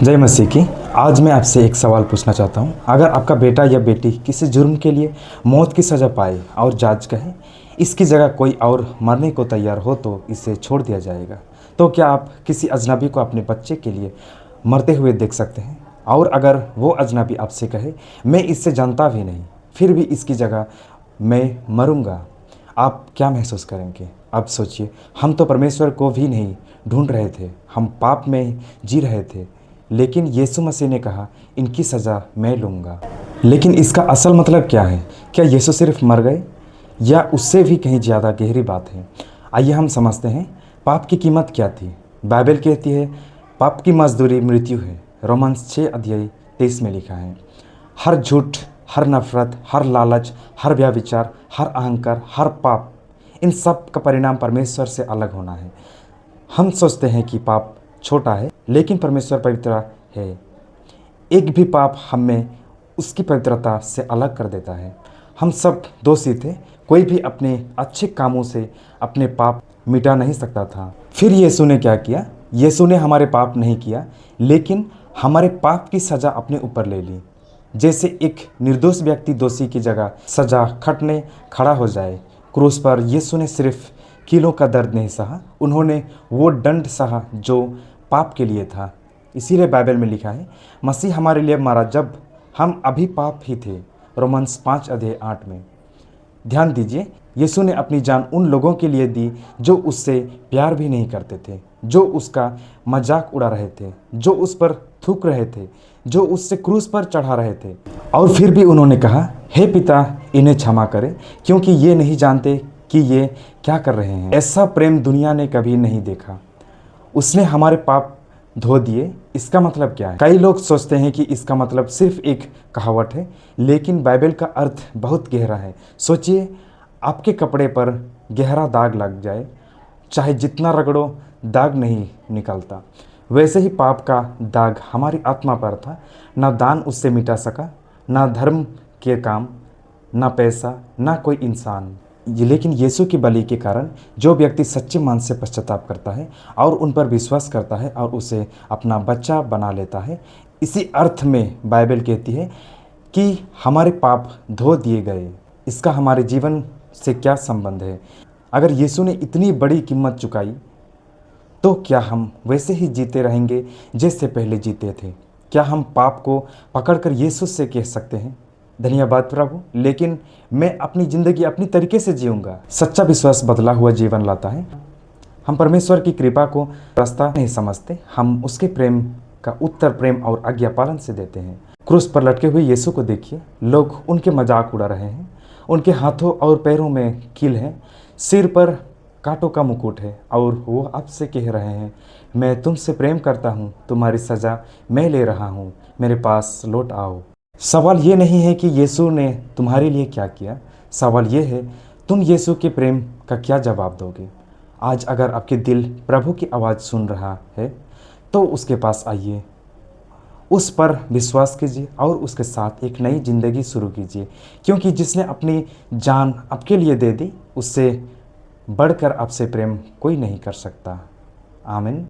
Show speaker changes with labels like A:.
A: जय मसीह की। आज मैं आपसे एक सवाल पूछना चाहता हूँ। अगर आपका बेटा या बेटी किसी जुर्म के लिए मौत की सज़ा पाए और जज कहे इसकी जगह कोई और मरने को तैयार हो तो इसे छोड़ दिया जाएगा, तो क्या आप किसी अजनबी को अपने बच्चे के लिए मरते हुए देख सकते हैं? और अगर वो अजनबी आपसे कहे मैं इससे जानता भी नहीं, फिर भी इसकी जगह मैं मरूंगा, आप क्या महसूस करेंगे? अब सोचिए, हम तो परमेश्वर को भी नहीं ढूंढ रहे थे, हम पाप में जी रहे थे, लेकिन यीशु मसीह ने कहा इनकी सज़ा मैं लूँगा। लेकिन इसका असल मतलब क्या है? क्या यीशु सिर्फ मर गए या उससे भी कहीं ज़्यादा गहरी बात है? आइए हम समझते हैं पाप की कीमत क्या थी। बाइबल कहती है पाप की मजदूरी मृत्यु है। रोमन्स 6 अध्याय 23 में लिखा है। हर झूठ, हर नफरत, हर लालच, हर व्यभिचार, हर अहंकार, हर पाप, इन सब का परिणाम परमेश्वर से अलग होना है। हम सोचते हैं कि पाप छोटा है, लेकिन परमेश्वर पवित्र है। एक भी पाप हमें उसकी पवित्रता से अलग कर देता है। हम सब दोषी थे, कोई भी अपने अच्छे कामों से अपने पाप मिटा नहीं सकता था। फिर यीशु ने क्या किया? यीशु ने हमारे पाप नहीं किया, लेकिन हमारे पाप की सज़ा अपने ऊपर ले ली। जैसे एक निर्दोष व्यक्ति दोषी की जगह सज़ा खटने खड़ा हो जाए। क्रूस पर यीशु ने सिर्फ कीलों का दर्द नहीं सहा, उन्होंने वो दंड सहा जो पाप के लिए था। इसीलिए बाइबल में लिखा है मसीह हमारे लिए मरा जब हम अभी पाप ही थे। रोमन्स 5 अध्याय 8 में। ध्यान दीजिए, यीशु ने अपनी जान उन लोगों के लिए दी जो उससे प्यार भी नहीं करते थे, जो उसका मजाक उड़ा रहे थे, जो उस पर थूक रहे थे, जो उससे क्रूस पर चढ़ा रहे थे। और फिर भी उन्होंने कहा, हे पिता, इन्हें क्षमा करें क्योंकि ये नहीं जानते कि ये क्या कर रहे हैं। ऐसा प्रेम दुनिया ने कभी नहीं देखा। उसने हमारे पाप धो दिए। इसका मतलब क्या है? कई लोग सोचते हैं कि इसका मतलब सिर्फ एक कहावत है, लेकिन बाइबल का अर्थ बहुत गहरा है। सोचिए, आपके कपड़े पर गहरा दाग लग जाए, चाहे जितना रगड़ो दाग नहीं निकलता। वैसे ही पाप का दाग हमारी आत्मा पर था। ना दान उससे मिटा सका, ना धर्म के काम, ना पैसा, ना कोई इंसान। लेकिन यीशु की बलि के कारण जो व्यक्ति सच्चे मन से पश्चाताप करता है और उन पर विश्वास करता है और उसे अपना बच्चा बना लेता है, इसी अर्थ में बाइबल कहती है कि हमारे पाप धो दिए गए। इसका हमारे जीवन से क्या संबंध है? अगर यीशु ने इतनी बड़ी कीमत चुकाई, तो क्या हम वैसे ही जीते रहेंगे जैसे पहले जीते थे? क्या हम पाप को पकड़कर यीशु से कह सकते हैं, धन्यवाद प्रभु, लेकिन मैं अपनी ज़िंदगी अपनी तरीके से जीऊँगा? सच्चा विश्वास बदला हुआ जीवन लाता है। हम परमेश्वर की कृपा को रास्ता नहीं समझते, हम उसके प्रेम का उत्तर प्रेम और आज्ञा पालन से देते हैं। क्रूस पर लटके हुए यीशु को देखिए, लोग उनके मजाक उड़ा रहे हैं। उनके हाथों और पैरों में कील हैं, सिर पर कांटों का मुकुट है, और वो आपसे कह रहे हैं, मैं तुमसे प्रेम करता हूँ, तुम्हारी सज़ा मैं ले रहा हूँ, मेरे पास लौट आओ। सवाल ये नहीं है कि यीशु ने तुम्हारे लिए क्या किया, सवाल ये है तुम यीशु के प्रेम का क्या जवाब दोगे। आज अगर आपके दिल प्रभु की आवाज़ सुन रहा है, तो उसके पास आइए, उस पर विश्वास कीजिए और उसके साथ एक नई ज़िंदगी शुरू कीजिए, क्योंकि जिसने अपनी जान आपके लिए दे दी, उससे बढ़कर आपसे प्रेम कोई नहीं कर सकता। आमीन।